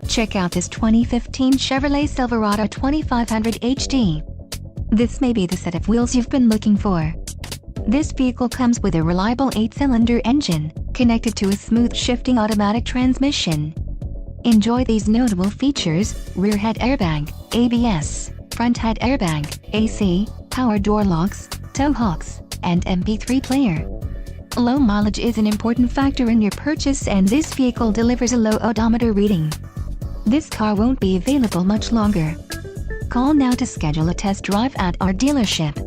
Check out this 2015 Chevrolet Silverado 2500HD. This may be the set of wheels you've been looking for. This vehicle comes with a reliable 8-cylinder engine, connected to a smooth shifting automatic transmission. Enjoy these notable features: rear head airbag, ABS, front head airbag, AC, power door locks, tow hooks, and MP3 player. Low mileage is an important factor in your purchase, and this vehicle delivers a low odometer reading. This car won't be available much longer. Call now to schedule a test drive at our dealership.